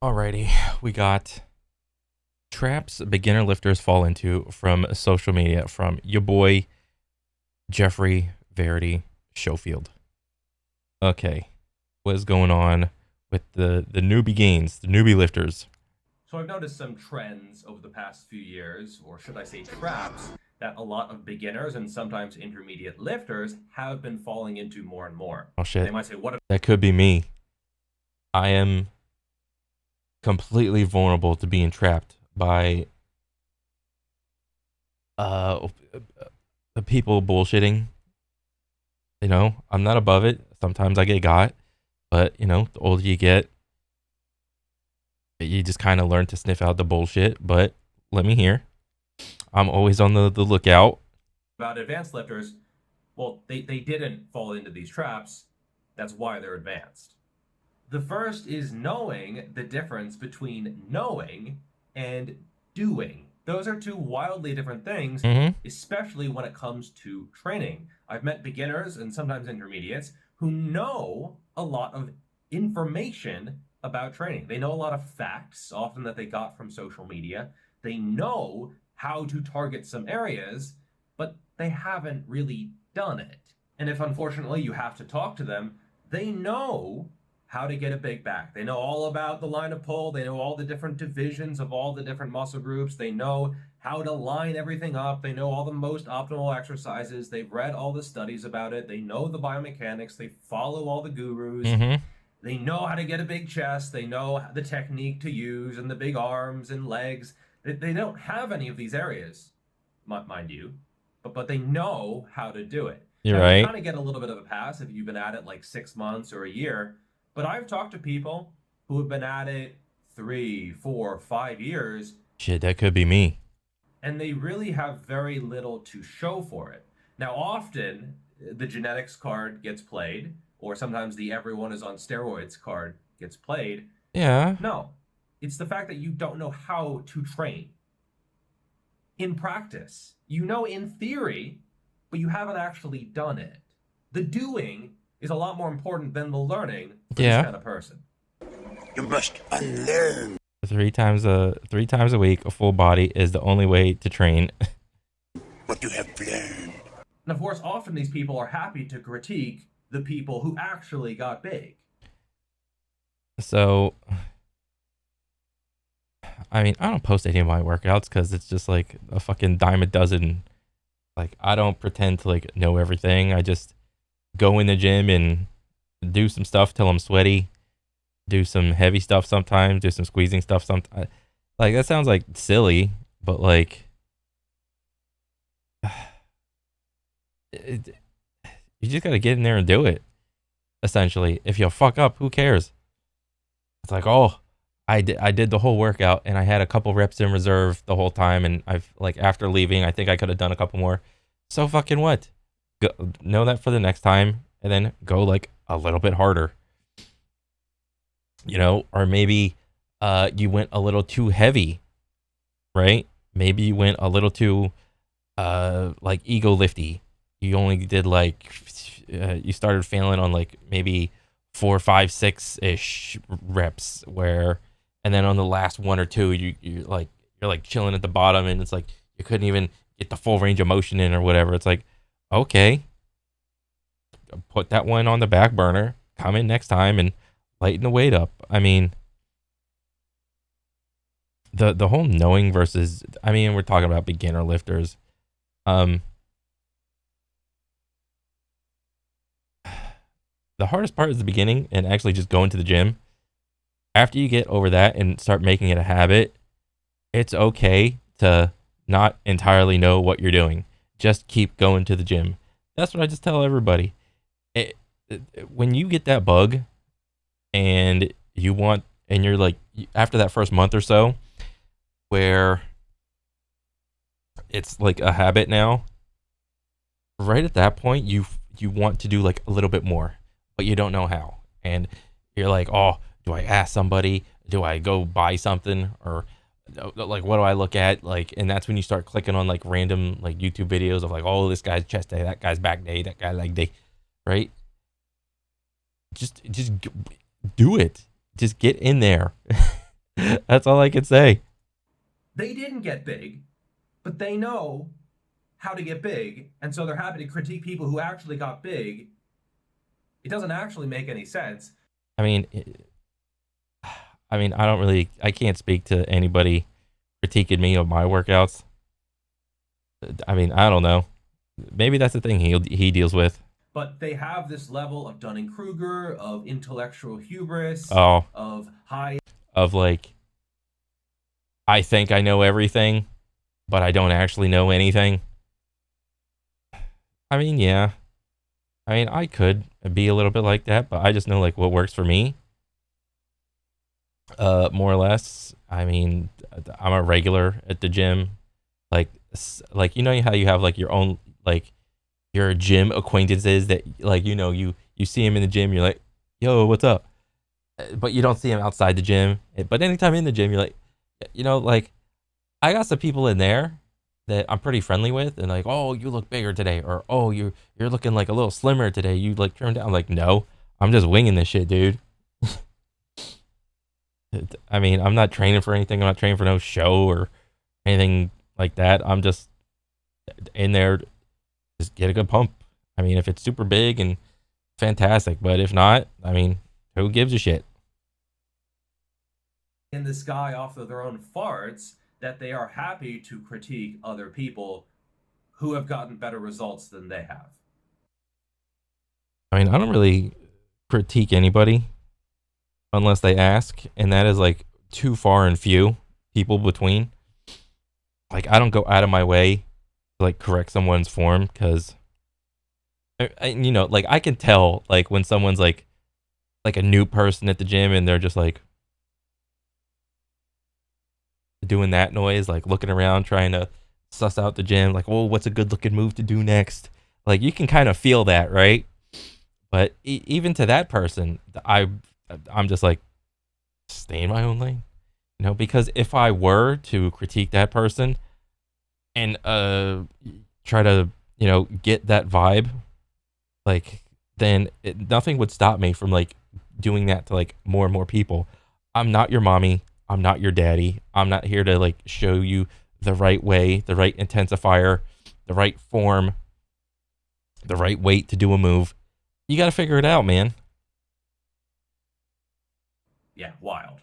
Alrighty, we got traps beginner lifters fall into from social media from your boy Jeffrey Verity Schofield. Okay, what is going on with the newbie gains, the newbie lifters? So I've noticed some trends over the past few years, or should I say traps, that a lot of beginners and sometimes intermediate lifters have been falling into more and more. Oh And they shit, might say, what that could be me. I am completely vulnerable to being trapped by uh the people bullshitting. I'm not above it. Sometimes I get got, but the older you get, you just kind of learn to sniff out the bullshit. But let me hear. I'm always on the lookout. about advanced lifters? Well, they didn't fall into these traps. That's why they're advanced. The first is knowing the difference between knowing and doing. Those are two wildly different things, Mm-hmm. especially when it comes to training. I've met beginners and sometimes intermediates who know a lot of information about training. They know a lot of facts, often that they got from social media. They know how to target some areas, but they haven't really done it. And if unfortunately you have to talk to them, they know how to get a big back. They know all about the line of pull. They know all the different divisions of all the different muscle groups. They know how to line everything up. They know all the most optimal exercises. They've read all the studies about it. They know the biomechanics. They follow all the gurus. Mm-hmm. They know how to get a big chest. They know the technique to use and the big arms and legs. They don't have any of these areas, mind you, but they know how to do it. You're Now, you right. kind of get a little bit of a pass if you've been at it like 6 months or a year, but I've talked to people who have been at it 3, 4, 5 years, Shit, that could be me. and they really have very little to show for it. Now, often the genetics card gets played, or sometimes the everyone is on steroids card gets played. Yeah. No, it's the fact that you don't know how to train in practice. You know in theory, but you haven't actually done it. The doing is a lot more important than the learning for this Yeah. kind of person. You must unlearn Three times a week, a full body is the only way to train. what you have learned. And of course, often these people are happy to critique the people who actually got big. So, I mean, I don't post any of my workouts because it's just like a fucking dime a dozen. Like, I don't pretend to like know everything. I just go in the gym and do some stuff till I'm sweaty. Do some heavy stuff sometimes. Do some squeezing stuff sometimes. Like that sounds like silly, but like, it, you just gotta get in there and do it. Essentially, if you fuck up, who cares? It's like, oh, I did the whole workout and I had a couple reps in reserve the whole time, and I've like after leaving, I think I could have done a couple more. So fucking what? Go, know that for the next time, and then go like a little bit harder. Or maybe you went a little too heavy, right? Maybe you went a little too like ego lifty. You only did like you started failing on like maybe 4, 5, 6 ish reps, where and then on the last one or two you're like chilling at the bottom, and it's like you couldn't even get the full range of motion in or whatever. It's like, okay, put that one on the back burner, come in next time and lighten the weight up. I mean, the whole knowing versus, I mean, we're talking about beginner lifters. Um, the hardest part is the beginning and actually just going to the gym. After you get over that and start making it a habit, it's okay to not entirely know what you're doing. Just keep going to the gym. That's what I just tell everybody. When you get that bug and and you're like, after that first month or so, where it's like a habit now, right at that point, you want to do like a little bit more, but you don't know how. And you're like, oh, do I ask somebody? Do I go buy something? Or like, what do I look at? Like, and that's when you start clicking on like random like YouTube videos of like, oh, this guy's chest day, that guy's back day, that guy leg day, right? Just do it. Just get in there. That's all I can say. They didn't get big, but they know how to get big, and so they're happy to critique people who actually got big. It doesn't actually make any sense. I mean, I don't really, I can't speak to anybody critiquing me of my workouts. I mean, I don't know. Maybe that's the thing he deals with. But they have this level of Dunning-Kruger, of intellectual hubris, Oh, of high of like, I think I know everything, but I don't actually know anything. I mean, yeah. I mean, I could be a little bit like that, but I just know like what works for me. More or less. I mean, I'm a regular at the gym. Like, like you know how you have like your own like your gym acquaintances that like you see him in the gym, you're like, yo, what's up? But you don't see him outside the gym. But anytime in the gym, you're like, like I got some people in there that I'm pretty friendly with, and like, oh, you look bigger today, or oh, you're looking like a little slimmer today. You like turned down. I'm like, no, I'm just winging this shit, dude. I mean, I'm not training for anything. I'm not training for no show or anything like that. I'm just in there, just get a good pump. I mean, if it's super big and fantastic, but if not, I mean, who gives a shit? in the sky off of their own farts that they are happy to critique other people who have gotten better results than they have. I mean, I don't really critique anybody unless they ask, and that is like too far and few people between. Like, I don't go out of my way to like correct someone's form because, like I can tell like when someone's like a new person at the gym and they're just like doing that noise, like looking around trying to suss out the gym, like, well, what's a good looking move to do next? Like you can kind of feel that, right? But even to that person, I'm just like stay in my own lane, because if I were to critique that person and try to get that vibe, like then nothing would stop me from like doing that to like more and more people. I'm not your mommy. I'm not your daddy. I'm not here to like show you the right way, the right intensifier, the right form, the right weight to do a move. You got to figure it out, man. Yeah, wild.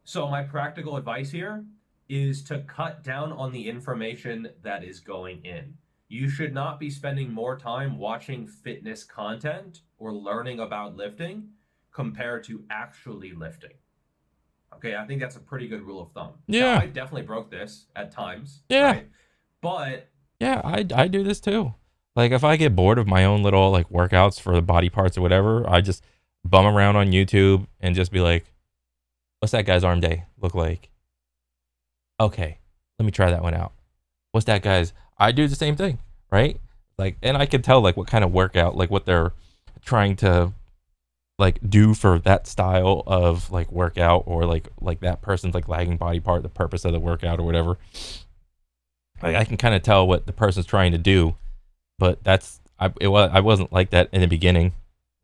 So, my practical advice here is to cut down on the information that is going in. You should not be spending more time watching fitness content or learning about lifting compared to actually lifting. Okay, I think that's a pretty good rule of thumb. Now, Yeah. I definitely broke this at times, Yeah. right? But Yeah, I do this too. Like if I get bored of my own little like workouts for the body parts or whatever, I just bum around on YouTube and just be like, what's that guy's arm day look like? Okay, let me try that one out. What's that guy's? I do the same thing, right? Like, and I can tell like what kind of workout, like what they're trying to like do for that style of like workout, or like that person's like lagging body part, the purpose of the workout or whatever. Like I can kind of tell what the person's trying to do, but I wasn't like that in the beginning,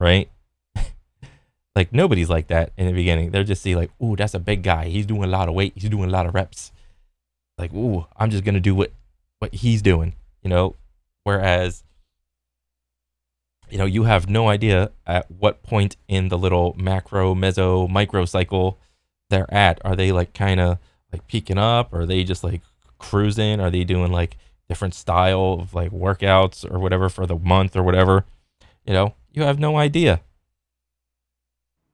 right? Like nobody's like that in the beginning. They're just see like, ooh, that's a big guy. He's doing a lot of weight. He's doing a lot of reps. Like, ooh, I'm just gonna do what he's doing, Whereas, you have no idea at what point in the little macro, meso, micro cycle they're at. Are they like kind of like peaking up? Are they just like cruising? Are they doing like different style of like workouts or whatever for the month or whatever? You have no idea.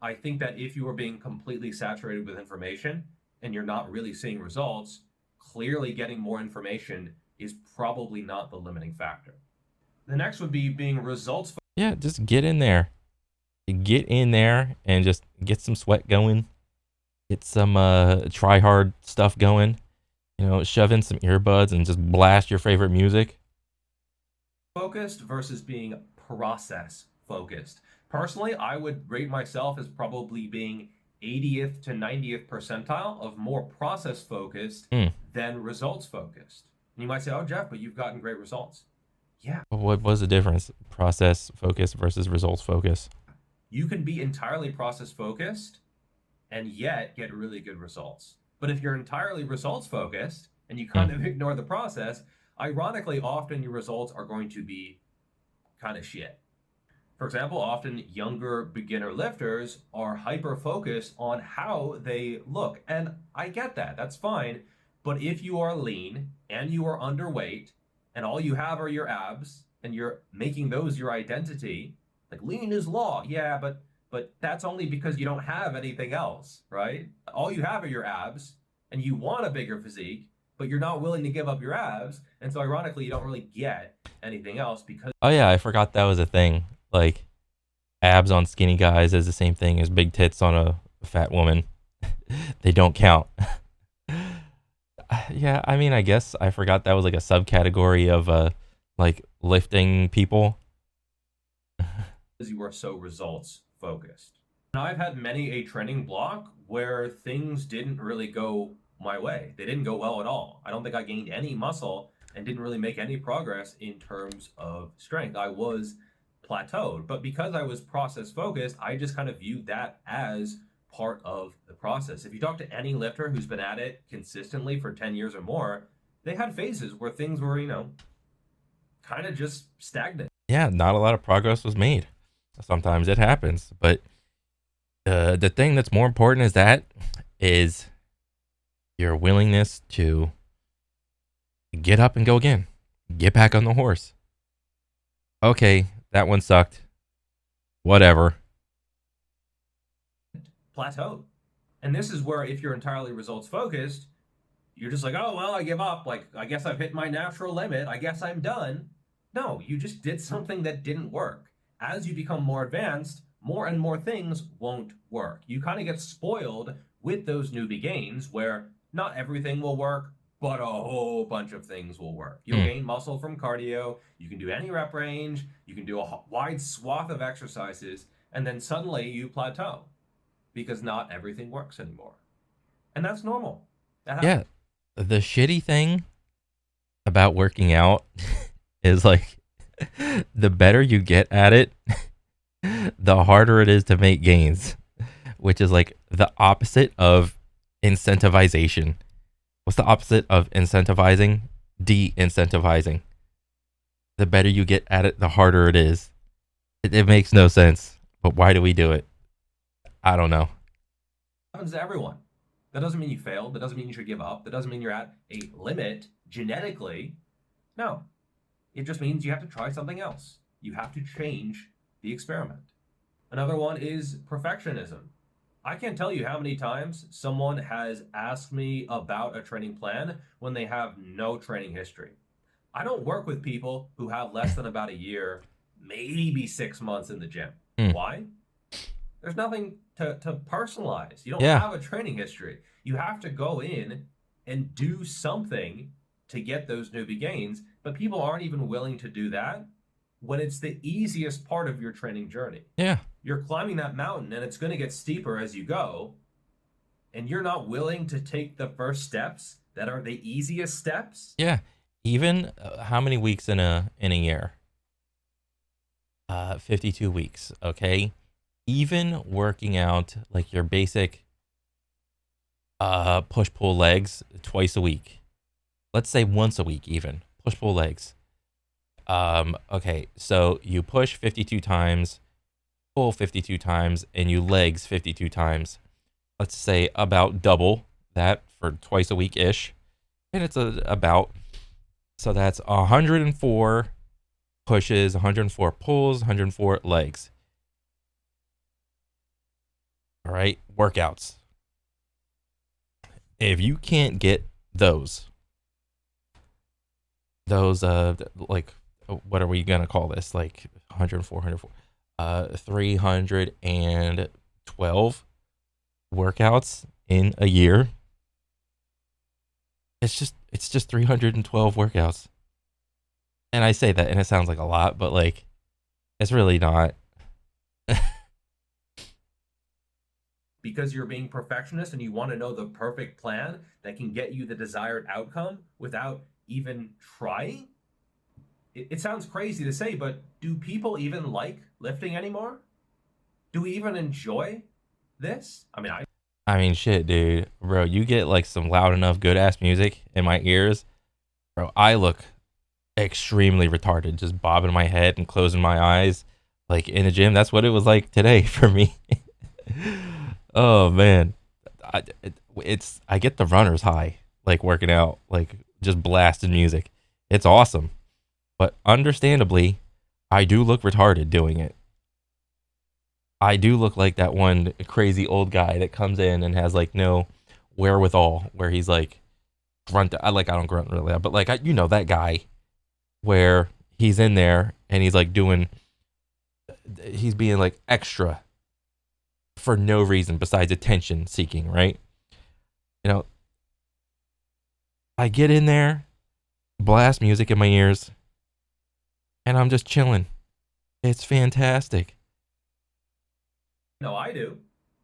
I think that if you are being completely saturated with information and you're not really seeing results, clearly getting more information is probably not the limiting factor. The next would be being results. Yeah, just get in there. Get in there and just get some sweat going. Get some try hard stuff going. Shove in some earbuds and just blast your favorite music. Focused versus being process focused. Personally, I would rate myself as probably being 80th to 90th percentile of more process focused Mm. than results focused. And you might say, oh, Jeff, but you've gotten great results. Yeah. What was the difference? Process focus versus results focus. You can be entirely process focused and yet get really good results. But if you're entirely results focused and you kind Mm. of ignore the process, ironically, often your results are going to be kind of shit. For example, often younger beginner lifters are hyper focused on how they look. And I get that, that's fine. But if you are lean and you are underweight and all you have are your abs and you're making those your identity, like lean is law, yeah, but that's only because you don't have anything else, right? All you have are your abs and you want a bigger physique, but you're not willing to give up your abs. And so ironically, you don't really get anything else because Oh yeah, I forgot that was a thing. Like abs on skinny guys is the same thing as big tits on a fat woman. They don't count. Yeah, I mean, I guess I forgot that was like a subcategory of like lifting people. you are so results focused. And I've had many a training block where things didn't really go my way. They didn't go well at all. I don't think I gained any muscle and didn't really make any progress in terms of strength. I was plateaued. But because I was process focused, I just kind of viewed that as part of the process. If you talk to any lifter who's been at it consistently for 10 years or more, they had phases where things were, kind of just stagnant. Yeah, not a lot of progress was made. Sometimes it happens, but the thing that's more important is your willingness to get up and go again, get back on the horse. Okay, that one sucked. Whatever. Plateaued. And this is where, if you're entirely results focused, you're just like, oh, well, I give up. Like, I guess I've hit my natural limit. I guess I'm done. No, you just did something that didn't work. As you become more advanced, more and more things won't work. You kind of get spoiled with those newbie gains where not everything will work, but a whole bunch of things will work. You'll gain muscle from cardio. You can do any rep range. You can do a wide swath of exercises. And then suddenly you plateau because not everything works anymore. And that's normal. Yeah. The shitty thing about working out is like the better you get at it, the harder it is to make gains, which is like the opposite of incentivization. What's the opposite of incentivizing? De-incentivizing. The better you get at it, the harder it is. It makes no sense. But why do we do it? I don't know. Happens to everyone. That doesn't mean you failed. That doesn't mean you should give up. That doesn't mean you're at a limit genetically. No. It just means you have to try something else. You have to change the experiment. Another one is perfectionism. I can't tell you how many times someone has asked me about a training plan when they have no training history. I don't work with people who have less than about a year, maybe 6 months in the gym. Why? There's nothing to personalize. You don't have a training history. You have to go in and do something to get those newbie gains, but people aren't even willing to do that when it's the easiest part of your training journey. Yeah. You're climbing that mountain and it's going to get steeper as you go, and you're not willing to take the first steps that are the easiest steps. Yeah. Even how many weeks in a year? 52 weeks, okay? Even working out like your basic push pull legs twice a week. Let's say once a week even. Push pull legs. Okay, so you push 52 times, pull 52 times, and you legs 52 times. Let's say about double that for twice a week ish. And it's so that's 104 pushes, 104 pulls, 104 legs. All right, workouts. If you can't get those like, what are we gonna call this? Like 104, 312 workouts in a year. It's just 312 workouts. And I say that and it sounds like a lot, but like it's really not. Because you're being perfectionist and you want to know the perfect plan that can get you the desired outcome without even trying. It sounds crazy to say, but do people even like lifting anymore? Do we even enjoy this? I mean, I mean, shit, dude, bro. You get like some loud enough, good ass music in my ears, bro. I look extremely retarded, just bobbing my head and closing my eyes, like in the gym. That's what it was like today for me. Oh man, I get the runner's high, like working out, like just blasting music. It's awesome, but understandably, I do look retarded doing it. I do look like that one crazy old guy that comes in and has like no wherewithal, where he's like grunt. I don't grunt really, but like you know that guy where he's in there and he's like he's being like extra for no reason besides attention seeking, right? You know, I get in there, blast music in my ears, and I'm just chilling. It's fantastic. No, I do.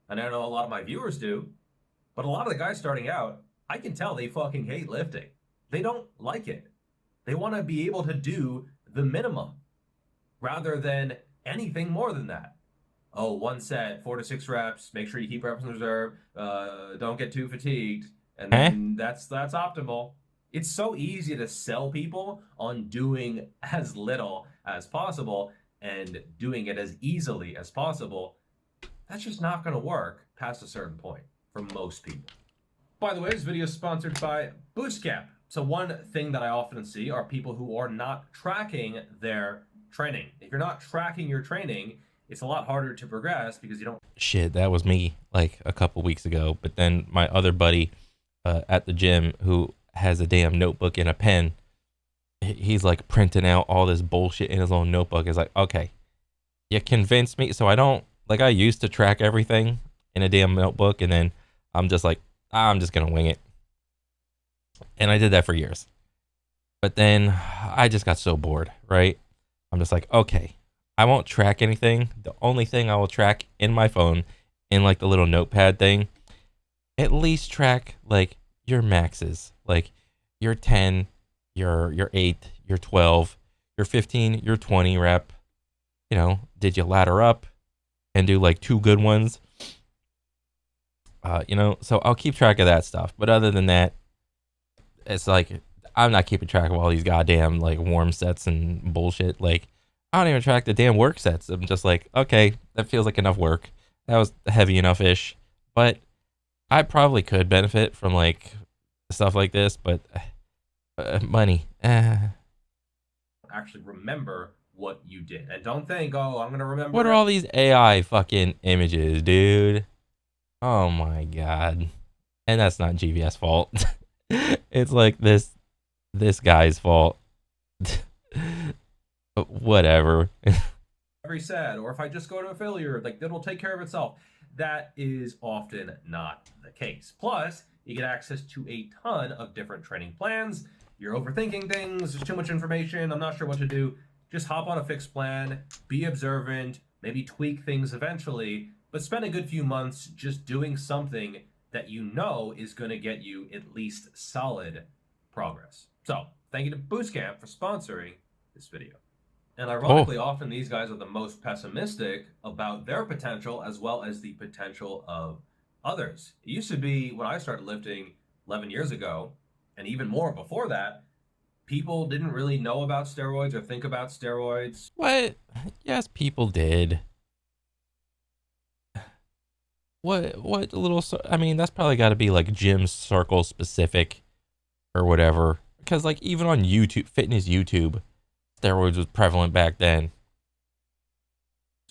And I know a lot of my viewers do. But a lot of the guys starting out, I can tell they fucking hate lifting. They don't like it. They want to be able to do the minimum rather than anything more than that. Oh, one set, 4 to 6 reps. Make sure you keep reps in reserve. Don't get too fatigued, and Eh? then that's optimal. It's so easy to sell people on doing as little as possible and doing it as easily as possible. That's just not going to work past a certain point for most people. By the way, this video is sponsored by Bootcamp. So one thing that I often see are people who are not tracking their training. If you're not tracking your training, it's a lot harder to progress because you don't. Shit, that was me like a couple weeks ago. But then my other buddy at the gym who has a damn notebook and a pen, he's like printing out all this bullshit in his own notebook. It's like, okay, you convinced me. So I don't like I used to track everything in a damn notebook, and then I'm just like, I'm just gonna wing it. And I did that for years. But then I just got so bored, right? I'm just like, okay, I won't track anything. The only thing I will track in my phone, in like the little notepad thing, at least track like your maxes, like your 10, your 8, your 12, your 15, your 20 rep. You know, did you ladder up and do like 2 good ones? You know, so I'll keep track of that stuff. But other than that, it's like I'm not keeping track of all these goddamn like warm sets and bullshit. Like I don't even track the damn work sets. I'm just like, okay, that feels like enough work. That was heavy enough ish. But I probably could benefit from like stuff like this, but money. Actually remember what you did. And don't think, oh, I'm going to remember. What are all these AI fucking images, dude? Oh my god. And that's not GVS fault. It's like this guy's fault. Whatever. Every set, or if I just go to a failure, like it'll take care of itself. That is often not the case. Plus, you get access to a ton of different training plans. You're overthinking things, there's too much information, I'm not sure what to do. Just hop on a fixed plan, be observant, maybe tweak things eventually, but spend a good few months just doing something that you know is going to get you at least solid progress. So, thank you to Bootcamp for sponsoring this video. And ironically, often these guys are the most pessimistic about their potential as well as the potential of others. It used to be when I started lifting 11 years ago, and even more before that, people didn't really know about steroids or think about steroids. What? Yes, people did. What little? I mean, that's probably got to be like gym circle specific or whatever. Because like even on YouTube, fitness YouTube, steroids was prevalent back then.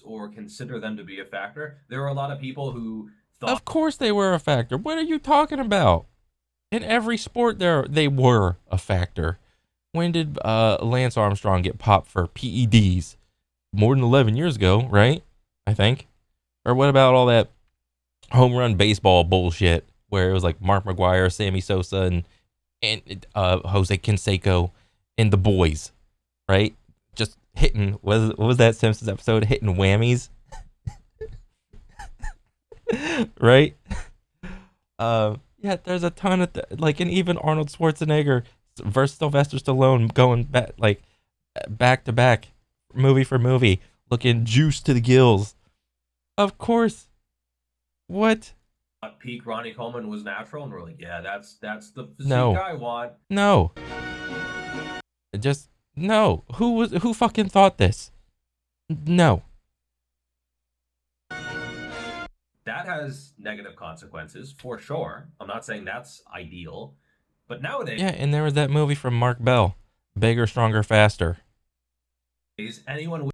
Or consider them to be a factor. There were a lot of people who thought. Of course they were a factor. What are you talking about? In every sport, they were a factor. When did Lance Armstrong get popped for PEDs? More than 11 years ago, right? I think. Or what about all that home run baseball bullshit where it was like Mark McGuire, Sammy Sosa, and Jose Canseco and the boys, right? Just hitting. What was that Simpsons episode? Hitting whammies, right? Yeah, there's a ton of like, and even Arnold Schwarzenegger versus Sylvester Stallone going back to back, movie for movie, looking juiced to the gills. Of course. What? At peak Ronnie Coleman was natural, and we're like, yeah, that's the physique No. I want. No. Just no. Who fucking thought this? No. That has negative consequences for sure. I'm not saying that's ideal, but nowadays, Yeah, and there was that movie from Mark Bell, Bigger, Stronger, Faster. anyone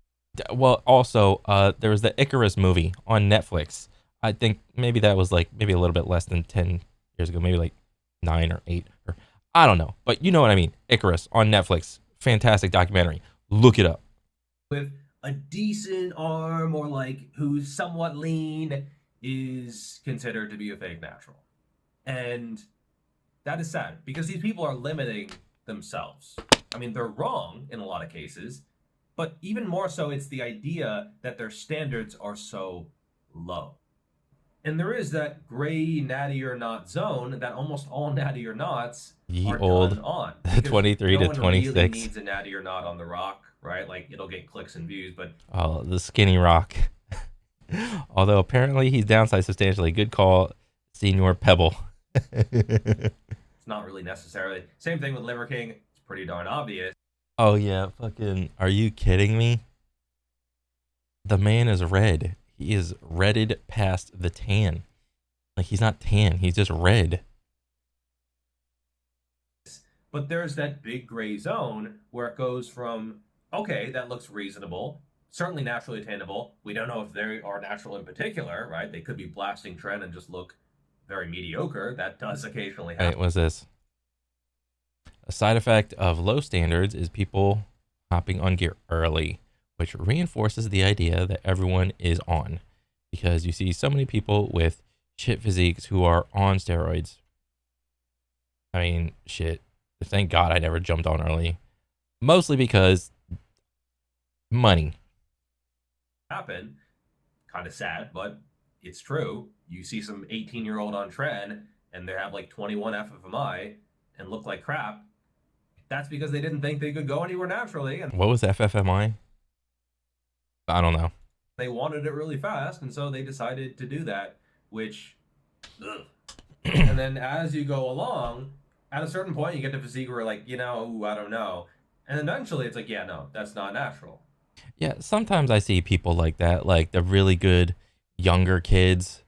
Well, also, there was the Icarus movie on Netflix. I think maybe that was like maybe a little bit less than 10 years ago, maybe like 9 or 8, or I don't know, but you know what I mean. Icarus on Netflix, fantastic documentary. Look it up. with a decent arm or like who's somewhat lean is considered to be a fake natural. And that is sad because these people are limiting themselves. I mean, they're wrong in a lot of cases, but even more so, it's the idea that their standards are so low. And there is that gray natty or not zone that almost all natty or nots Ye are old done on. Because 23 no to one really 26. needs a natty or not on the rock, right? Like it'll get clicks and views, but Oh, the skinny rock. Although apparently he's downsized substantially. Good call, Senior Pebble. it's not really necessarily. Same thing with Liver King. It's pretty darn obvious. Oh yeah, fucking. Are you kidding me? The man is red. He is redded past the tan. Like he's not tan. He's just red. But there's that big gray zone where it goes from, okay, that looks reasonable, certainly naturally attainable. We don't know if they are natural in particular, right? They could be blasting trend and just look very mediocre. That does occasionally Right, happen. what's this? A side effect of low standards is people hopping on gear early, which reinforces the idea that everyone is on. Because you see so many people with shit physiques who are on steroids. I mean, shit. Thank God I never jumped on early. Mostly because money. Happen. Kind of sad, but it's true. You see some 18-year-old on trend and they have like 21 FFMI and look like crap. That's because they didn't think they could go anywhere naturally and What was FFMI? I don't know. they wanted it really fast, and so they decided to do that, which ugh. And then as you go along, at a certain point you get to physique where like, ooh, I don't know. And eventually it's like, yeah, no, that's not natural. Yeah, sometimes I see people like that, like the really good younger kids,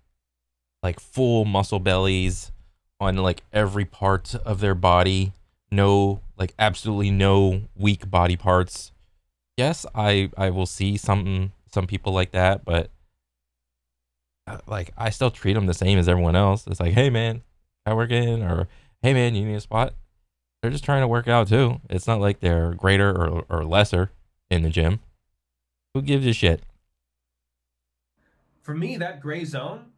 like full muscle bellies on like every part of their body. No, like absolutely no weak body parts. Yes, I will see some people like that, but like I still treat them the same as everyone else. It's like, hey man, I work in, or hey man, you need a spot. They're just trying to work out too. It's not like they're greater or lesser in the gym. Who gives a shit? For me, that gray zone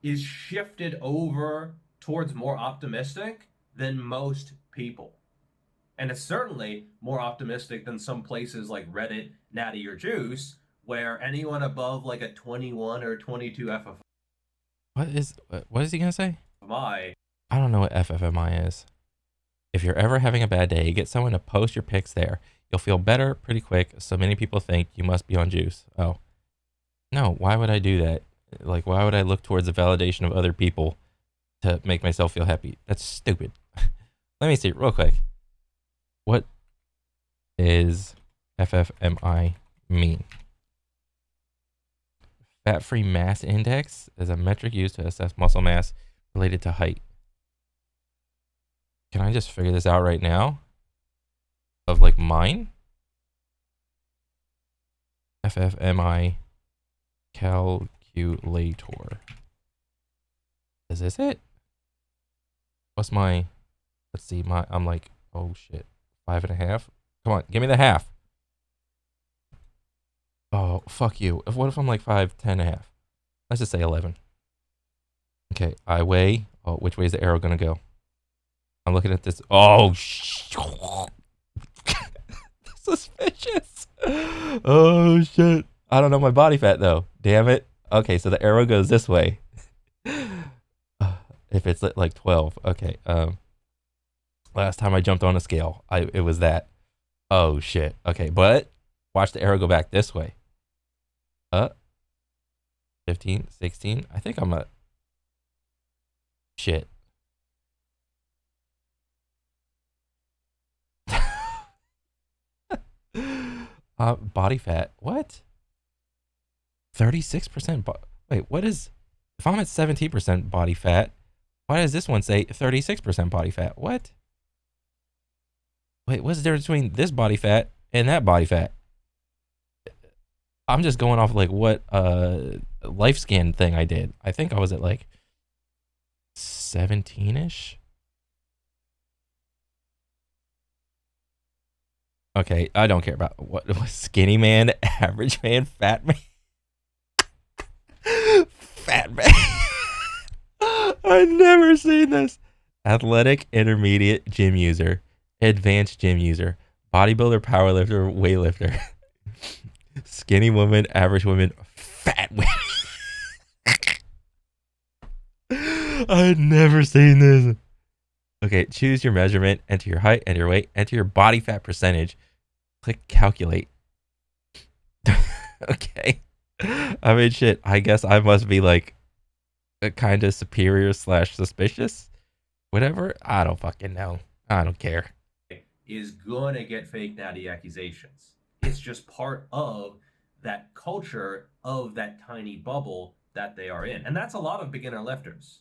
is shifted over towards more optimistic than most people. And it's certainly more optimistic than some places like Reddit, Natty, or Juice, where anyone above like a 21 or 22 What is he gonna say? FFMI, I don't know what FFMI is. If you're ever having a bad day, get someone to post your pics there. You'll feel better pretty quick. So many people think you must be on juice. Oh, no, why would I do that? Like, why would I look towards the validation of other people to make myself feel happy? That's stupid. Let me see real quick. What is FFMI mean? Fat-free mass index is a metric used to assess muscle mass related to height. Can I just figure this out right now? Of like mine? FFMI calculator. Is this it? What's my, let's see, I'm like, oh shit, 5.5? Come on, give me the half. Oh, fuck you. What if I'm like 5'10.5"? Let's just say 11. Okay, I weigh. Oh, which way is the arrow gonna go? I'm looking at this. Oh, suspicious. Oh shit. I don't know my body fat though. Damn it. Okay, so the arrow goes this way. If it's like 12. Okay. Last time I jumped on a scale, it was that. Oh shit. Okay, but watch the arrow go back this way. 15, 16. I think I'm at Shit. Body fat. What? 36%. Wait, what is? If I'm at 17% body fat, why does this one say 36% body fat? What? Wait, what's the difference between this body fat and that body fat? I'm just going off like what life scan thing I did. I think I was at like 17ish. Okay, I don't care about what skinny man, average man, fat man. Fat man. I've never seen this. Athletic, intermediate, gym user, advanced gym user, bodybuilder, powerlifter, weightlifter, skinny woman, average woman, fat woman. I've never seen this. Okay, choose your measurement, enter your height, enter your weight, enter your body fat percentage. Click calculate. Okay. I mean, shit, I guess I must be like a kind of superior / suspicious. Whatever. I don't fucking know. I don't care. Is gonna get fake natty accusations. It's just part of that culture of that tiny bubble that they are in. And that's a lot of beginner lifters,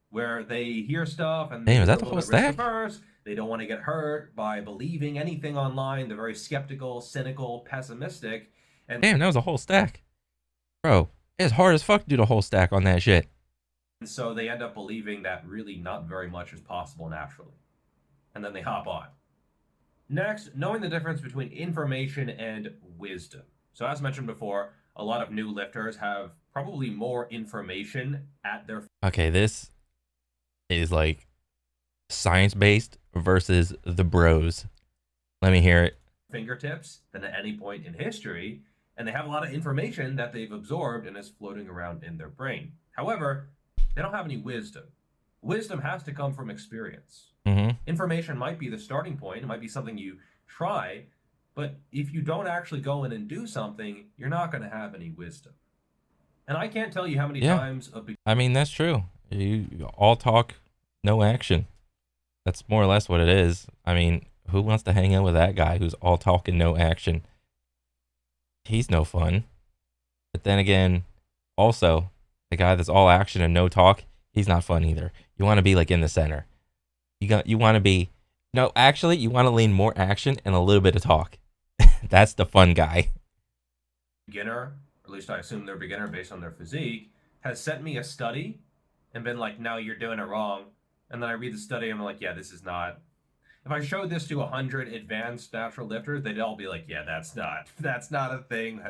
where they hear stuff and Damn, is they're that a the little whole bit risk stack? averse. They don't want to get hurt by believing anything online. They're very skeptical, cynical, pessimistic. And Damn, that was a whole stack. Bro, it's hard as fuck to do the whole stack on that shit. so they end up believing that really not very much is possible naturally. And then they hop on. Next, knowing the difference between information and wisdom. So as mentioned before, a lot of new lifters have probably more information at their Okay, this is like science-based versus the bros. Let me hear it. fingertips than at any point in history, and they have a lot of information that they've absorbed and is floating around in their brain. However, they don't have any wisdom. Wisdom has to come from experience. Mm-hmm. Information might be the starting point, it might be something you try, but if you don't actually go in and do something, you're not going to have any wisdom. And I can't tell you how many times I mean, that's true. You all talk, no action. That's more or less what it is. I mean, who wants to hang out with that guy who's all talk and no action? He's no fun. But then again, also, the guy that's all action and no talk, he's not fun either. You want to be like in the center. You want to be, no, actually, you want to lean more action and a little bit of talk. That's the fun guy. beginner, or at least I assume they're beginner based on their physique, has sent me a study and been like, no, you're doing it wrong. And then I read the study and I'm like, yeah, this is not. If I showed this to 100 advanced natural lifters, they'd all be like, yeah, that's not a thing.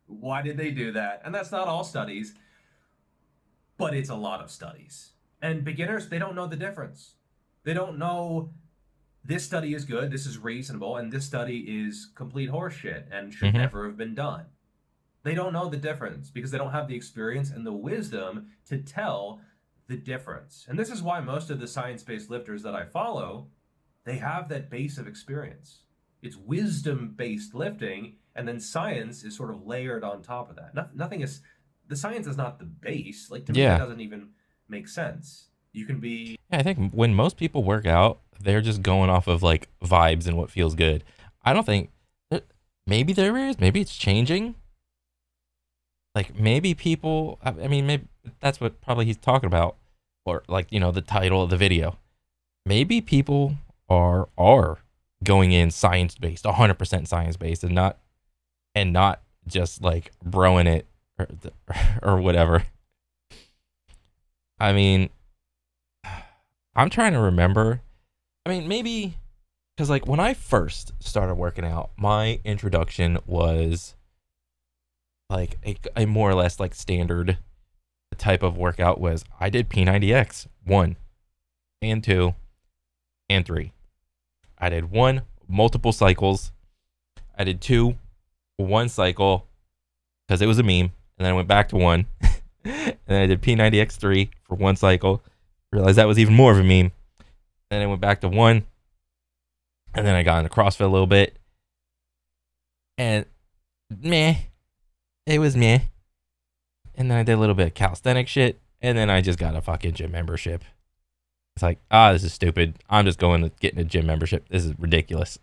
Why did they do that? And that's not all studies, but it's a lot of studies. And beginners, they don't know the difference. They don't know this study is good, this is reasonable, and this study is complete horseshit and should never have been done. They don't know the difference because they don't have the experience and the wisdom to tell the difference. And this is why most of the science-based lifters that I follow, they have that base of experience. It's wisdom-based lifting, and then science is sort of layered on top of that. Nothing is, the science is not the base. Like, to me, that doesn't even make sense. You can be... Yeah, I think when most people work out, they're just going off of like vibes and what feels good. I don't think, maybe there is, maybe it's changing. Like maybe people, I mean, maybe that's what probably he's talking about, or like, you know, the title of the video. Maybe people are going in science based, 100% science based, and not just like broing it or whatever. I mean, I'm trying to remember. I mean, maybe because like when I first started working out, my introduction was like a more or less like standard type of workout was I did P90X 1 and 2 and 3. I did 1 multiple cycles. I did 2 1 cycle because it was a meme, and then I went back to 1. And then I did P90X 3 for 1 cycle. Realized that was even more of a meme. Then I went back to 1. And then I got into CrossFit a little bit. And meh. It was meh. And then I did a little bit of calisthenic shit. And then I just got a fucking gym membership. It's like, this is stupid. I'm just going to get a gym membership. This is ridiculous.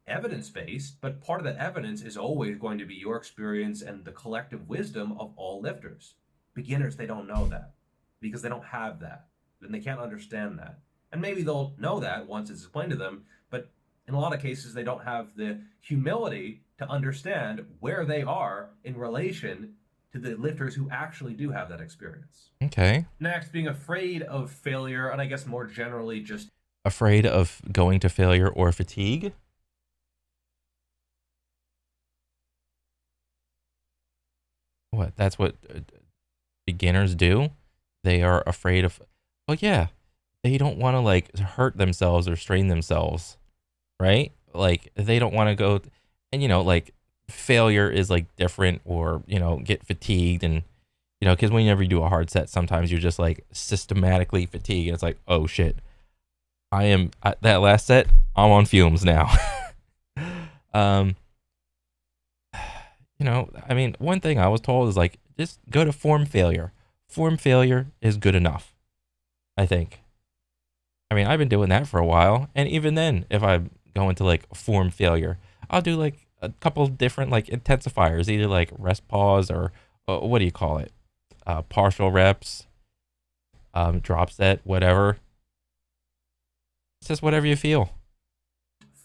Evidence-based, but part of that evidence is always going to be your experience and the collective wisdom of all lifters. Beginners, they don't know that because they don't have that, and they can't understand that. And maybe they'll know that once it's explained to them, but in a lot of cases, they don't have the humility to understand where they are in relation to the lifters who actually do have that experience. Okay. Next, being afraid of failure, and I guess more generally just Afraid of going to failure or fatigue? What? That's what beginners do? They are afraid of, well, yeah, they don't want to like hurt themselves or strain themselves, right? Like they don't want to go, and like failure is like different, or get fatigued, and because whenever you do a hard set, sometimes you're just like systematically fatigued, and it's like, oh shit, I am that last set, I'm on fumes now. um I mean, one thing I was told is like, just go to form failure. Form failure is good enough, I think. I mean, I've been doing that for a while, and even then, if I go into like form failure, I'll do like a couple different like intensifiers, either like rest pause or what do you call it? Partial reps, drop set, whatever. It's just whatever you feel.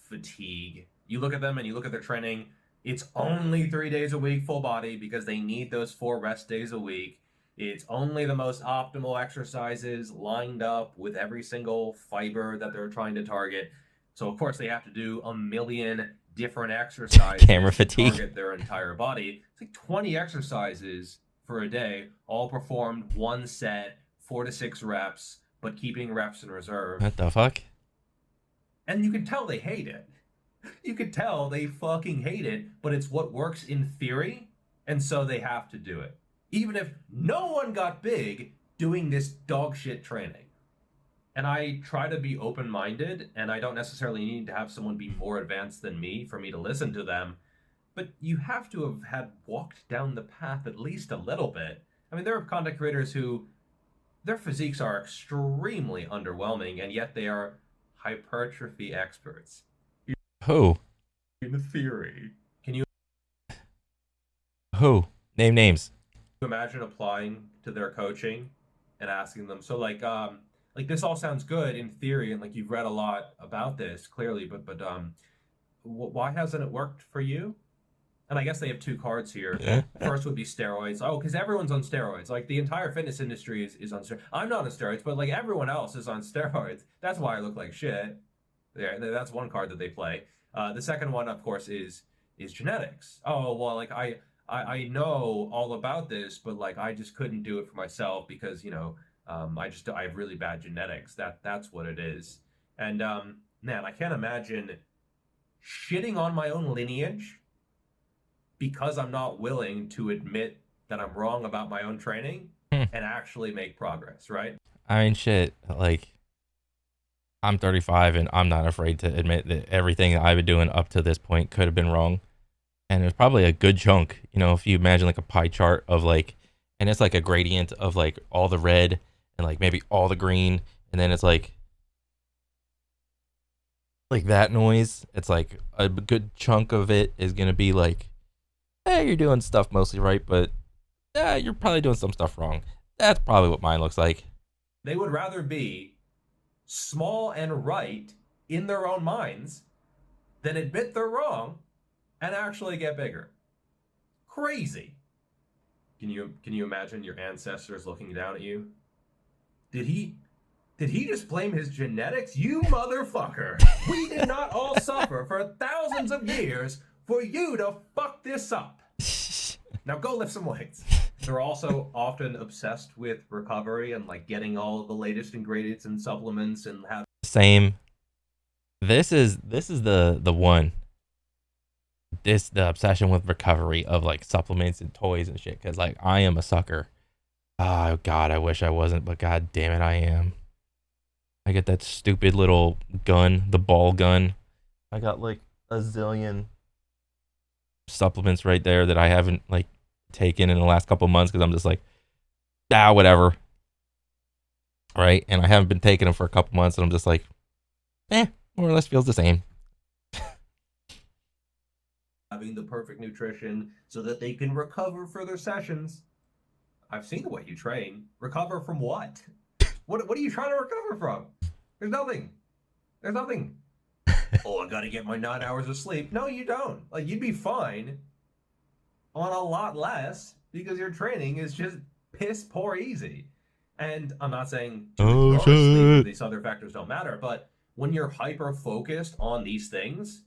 fatigue. You look at them and you look at their training, it's only 3 days a week full body because they need those 4 rest days a week. It's only the most optimal exercises lined up with every single fiber that they're trying to target. So of course they have to do a million different exercises Camera fatigue. to target their entire body. It's like 20 exercises for a day, all performed one set, 4 to 6 reps, but keeping reps in reserve. What the fuck? And you can tell they hate it. You could tell they fucking hate it, but it's what works in theory, and so they have to do it. Even if no one got big doing this dog shit training. And I try to be open-minded, and I don't necessarily need to have someone be more advanced than me for me to listen to them, but you have to have had walked down the path at least a little bit. I mean, there are content creators who, their physiques are extremely underwhelming, and yet they are hypertrophy experts. Who? In theory. Can you Who? Name names. imagine applying to their coaching and asking them, so like this all sounds good in theory, and like you've read a lot about this clearly, but why hasn't it worked for you? And I guess they have 2 cards here. First would be steroids. Oh, because everyone's on steroids. Like the entire fitness industry is on steroids. I'm not on steroids, but like everyone else is on steroids. That's why I look like shit. Yeah, that's one card that they play. The second one, of course, is genetics. Oh, well, like I know all about this, but like I just couldn't do it for myself because I have really bad genetics. That's what it is. And man, I can't imagine shitting on my own lineage because I'm not willing to admit that I'm wrong about my own training and actually make progress, right? I mean, shit, like, I'm 35 and I'm not afraid to admit that everything that I've been doing up to this point could have been wrong. And it's probably a good chunk, if you imagine like a pie chart of like, and it's like a gradient of like all the red and like maybe all the green. And then it's like that noise. It's like a good chunk of it is going to be like, you're doing stuff mostly right, but you're probably doing some stuff wrong. That's probably what mine looks like. They would rather be small and right in their own minds than admit they're wrong and actually get bigger. Crazy. Can you imagine your ancestors looking down at you? Did he just blame his genetics? You motherfucker. We did not all suffer for thousands of years for you to fuck this up. Now go lift some weights. They're also often obsessed with recovery and like getting all of the latest ingredients and supplements and have Same. This is the one. The obsession with recovery of like supplements and toys and shit, because like I am a sucker. Oh god, I wish I wasn't, but god damn it, I am. I get that stupid little gun, the ball gun. I got like a zillion supplements right there that I haven't like taken in the last couple months because I'm just like, whatever. right? And I haven't been taking them for a couple months, and I'm just like, more or less feels the same. Having the perfect nutrition so that they can recover for their sessions. I've seen the way you train. Recover from what? What are you trying to recover from? There's nothing. There's nothing. Oh, I gotta get my 9 hours of sleep. No, you don't. Like, you'd be fine on a lot less because your training is just piss poor easy. And I'm not saying to ignore sleep, these other factors don't matter, but when you're hyper focused on these things,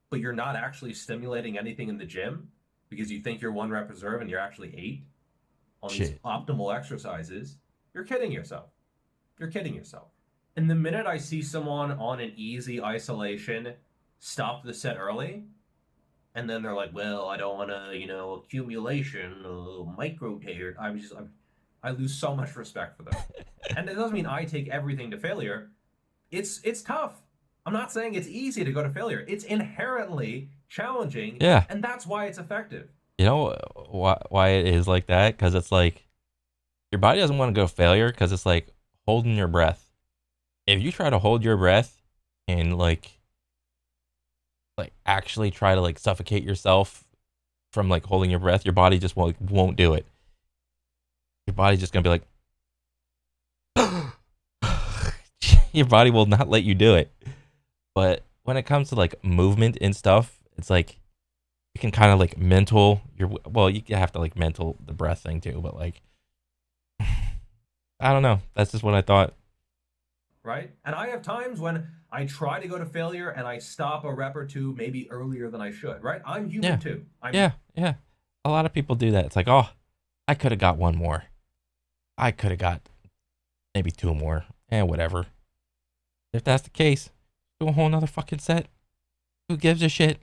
but you're not actually stimulating anything in the gym because you think you're 1 rep reserve and you're actually 8 on these optimal exercises, you're kidding yourself. You're kidding yourself. And the minute I see someone on an easy isolation stop the set early, and then they're like, well, I don't want to, accumulation, micro tear. I lose so much respect for them. And it doesn't mean I take everything to failure. It's tough. I'm not saying it's easy to go to failure. It's inherently challenging. Yeah. And that's why it's effective. You know why it is like that? Because it's like your body doesn't want to go failure because it's like holding your breath. If you try to hold your breath and like actually try to like suffocate yourself from like holding your breath, your body just won't do it. Your body's just gonna be like, your body will not let you do it. But when it comes to like movement and stuff, it's like you can kind of like you have to like mental the breath thing too, but like I don't know. That's just what I thought. Right? And I have times when I try to go to failure and I stop a rep or two maybe earlier than I should, right? I'm human too. Yeah. A lot of people do that. It's like, oh, I could have got 1 more. I could have got maybe 2 more. And whatever. If that's the case, do a whole nother fucking set. Who gives a shit?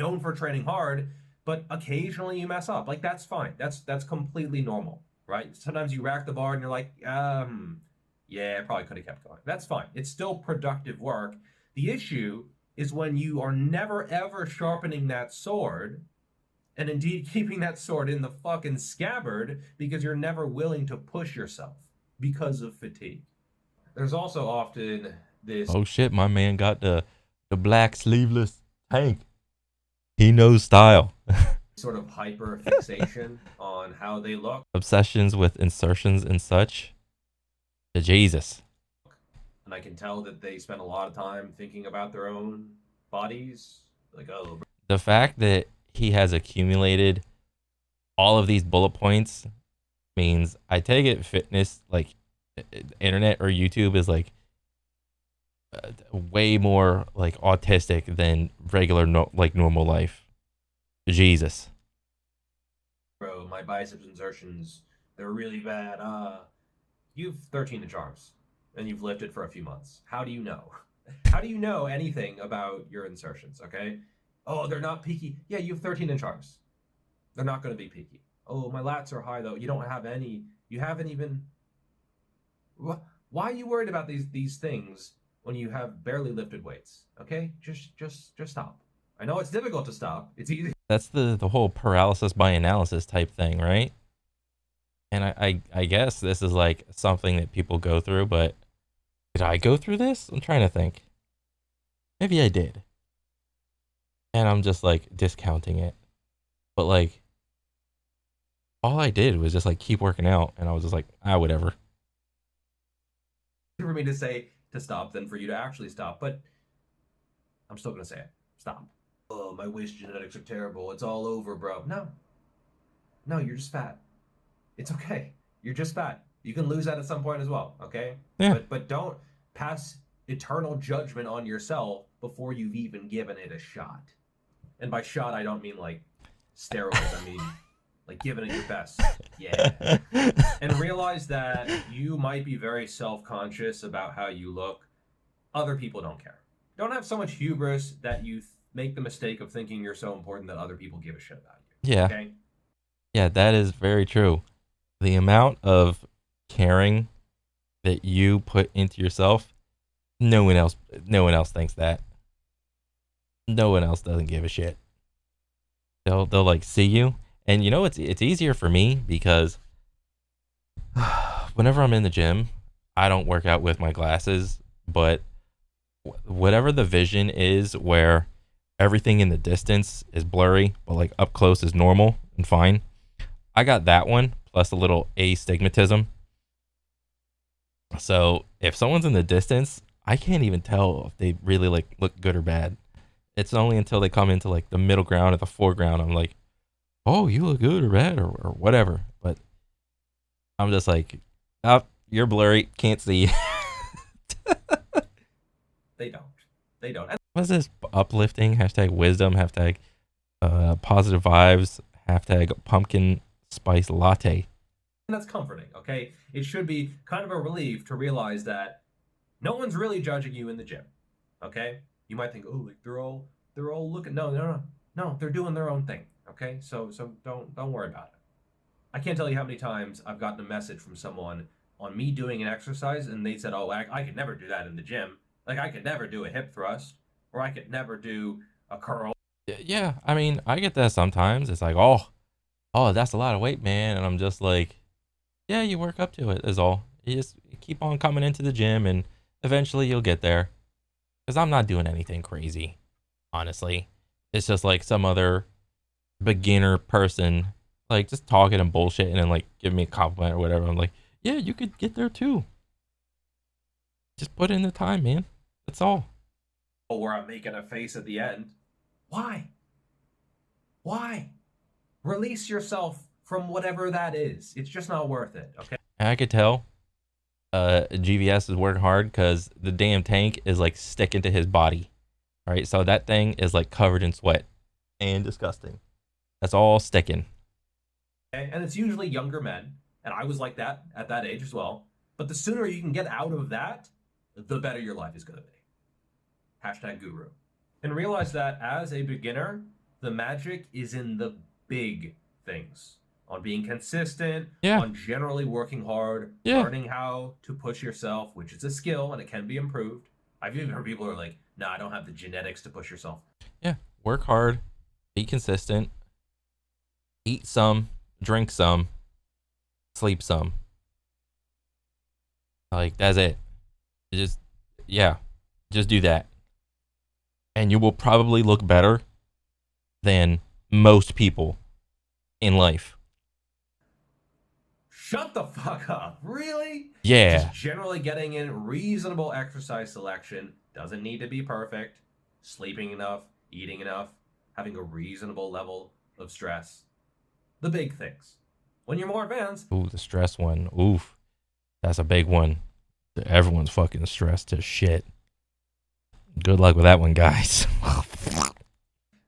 Known for training hard, but occasionally you mess up. Like, that's fine. That's completely normal, right? Sometimes you rack the bar and you're like, yeah, I probably could have kept going. That's fine. It's still productive work. The issue is when you are never ever sharpening that sword, and indeed keeping that sword in the fucking scabbard because you're never willing to push yourself because of fatigue. There's also often this... Oh shit, my man got the black sleeveless tank. He knows style. sort of hyper fixation on how they look. Obsessions with insertions and such. Jesus. And I can tell that they spend a lot of time thinking about their own bodies. Like, oh. The fact that he has accumulated all of these bullet points means, I take it, fitness, like internet or YouTube, is like way more like autistic than regular normal life. Jesus. Bro, my biceps insertions, they're really bad. You've 13-inch arms and you've lifted for a few months. How do you know? How do you know anything about your insertions, okay? Oh, they're not peaky. Yeah, you have 13-inch arms. They're not going to be peaky. Oh, my lats are high, though. You don't have any. You haven't even... Why are you worried about these things when you have barely lifted weights? Okay? Just stop. I know it's difficult to stop. It's easy. That's the whole paralysis by analysis type thing, right? And I guess this is like something that people go through, but did I go through this? I'm trying to think. Maybe I did. And I'm just like discounting it. But like, all I did was just like keep working out, and I was just like, whatever. For me to say to stop than for you to actually stop, but I'm still gonna say it. Stop. Oh, my waist genetics are terrible. It's all over, bro. No, you're just fat. It's okay. You're just fat. You can lose that at some point as well, okay? Yeah. But don't pass eternal judgment on yourself before you've even given it a shot. And by shot, I don't mean like steroids. I mean like giving it your best. Yeah. And realize that you might be very self-conscious about how you look. Other people don't care. Don't have so much hubris that you make the mistake of thinking you're so important that other people give a shit about you. Yeah. Okay? Yeah, that is very true. The amount of caring that you put into yourself, no one else thinks that. No one else doesn't give a shit. They'll like see you, and you know it's easier for me because whenever I'm in the gym, I don't work out with my glasses, but whatever the vision is where everything in the distance is blurry, but like up close is normal and fine. I got that one plus a little astigmatism. So if someone's in the distance, I can't even tell if they really like look good or bad. It's only until they come into like the middle ground or the foreground I'm like, oh, you look good or bad or whatever. But I'm just like, oh, you're blurry, can't see. They don't. They don't. And What's this? Uplifting, hashtag wisdom, hashtag positive vibes, hashtag pumpkin spice latte. that's comforting, okay? It should be kind of a relief to realize that no one's really judging you in the gym, okay? You might think, oh, like they're all looking. No, they're doing their own thing, okay? So don't worry about it. I can't tell you how many times I've gotten a message from someone on me doing an exercise, and they said, oh, I could never do that in the gym. Like I could never do a hip thrust, or I could never do a curl. Yeah, I mean, I get that sometimes. It's like, oh, that's a lot of weight, man. And I'm just like, yeah, you work up to it is all. You just keep on coming into the gym and eventually you'll get there. Because I'm not doing anything crazy, honestly. It's just like some other beginner person, like just talking and bullshit and then like give me a compliment or whatever. I'm like, yeah, you could get there too. Just put in the time, man. That's all. Where I'm making a face at the end. Why? Why? Release yourself from whatever that is. It's just not worth it, okay? And I could tell GVS is working hard because the damn tank is like sticking to his body. Right? So that thing is like covered in sweat and disgusting. That's all sticking. Okay? And it's usually younger men. And I was like that at that age as well. But the sooner you can get out of that, the better your life is going to be. Hashtag guru. And realize that as a beginner, the magic is in the big things. On being consistent, Yeah. on generally working hard, Yeah. learning how to push yourself, which is a skill and it can be improved. I've even heard people who are like, no, I don't have the genetics to push yourself. Yeah. Work hard, be consistent, eat some, drink some, sleep some. Like, that's it. Just do that. And you will probably look better than most people in life. Shut the fuck up. Really? Yeah. Just generally getting in reasonable exercise selection. Doesn't need to be perfect. Sleeping enough, eating enough, having a reasonable level of stress. The big things. When you're more advanced. Ooh, the stress one. Oof. That's a big one. Everyone's fucking stressed to shit. Good luck with that one, guys.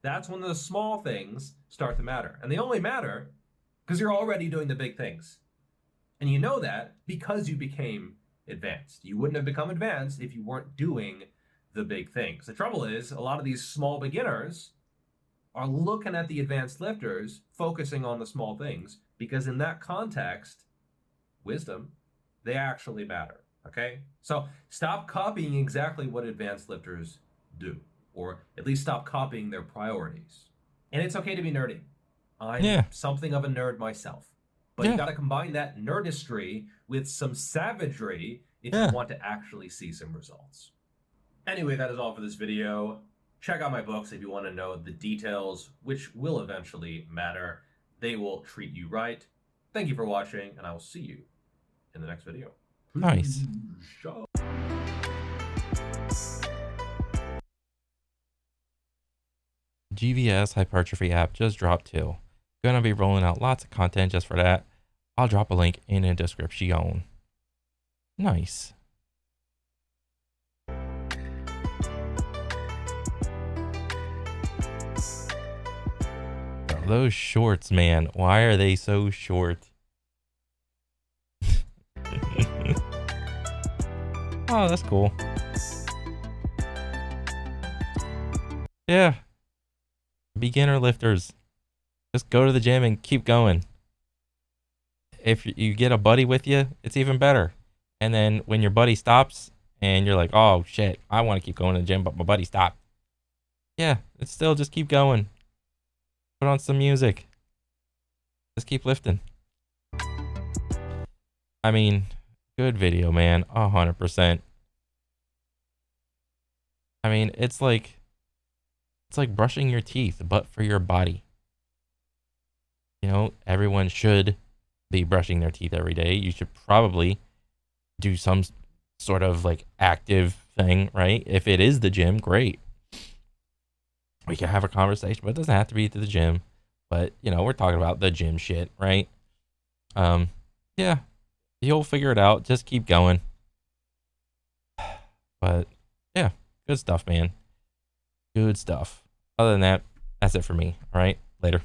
That's when the small things start to matter. And they only matter because you're already doing the big things. And you know that because you became advanced. You wouldn't have become advanced if you weren't doing the big things. The trouble is, a lot of these small beginners are looking at the advanced lifters, focusing on the small things, because in that context, wisdom, they actually matter. Okay? So stop copying exactly what advanced lifters do, or at least stop copying their priorities. And it's okay to be nerdy. I'm something of a nerd myself. But you got to combine that nerdistry with some savagery if you want to actually see some results. Anyway, that is all for this video. Check out my books if you want to know the details, which will eventually matter. They will treat you right. Thank you for watching, and I will see you in the next video. Nice. GVS hypertrophy app just dropped too. Gonna be rolling out lots of content just for that. I'll drop a link in the description. Nice. Bro, those shorts, man. Why are they so short? Oh, that's cool. Yeah. Beginner lifters. Just go to the gym and keep going. If you get a buddy with you, it's even better. And then when your buddy stops and you're like, oh shit, I want to keep going to the gym, but my buddy stopped. Yeah, it's still just keep going. Put on some music. Just keep lifting. I mean, Good video, man. 100%. I mean, it's like brushing your teeth, but for your body. You know, everyone should be brushing their teeth every day. You should probably do some sort of like active thing, right? If it is the gym, great. We can have a conversation, but it doesn't have to be to the gym. But, you know, we're talking about the gym shit, right? Yeah, you'll figure it out. Just keep going. But yeah, good stuff, man. Good stuff. Other than that, that's it for me. All right, later.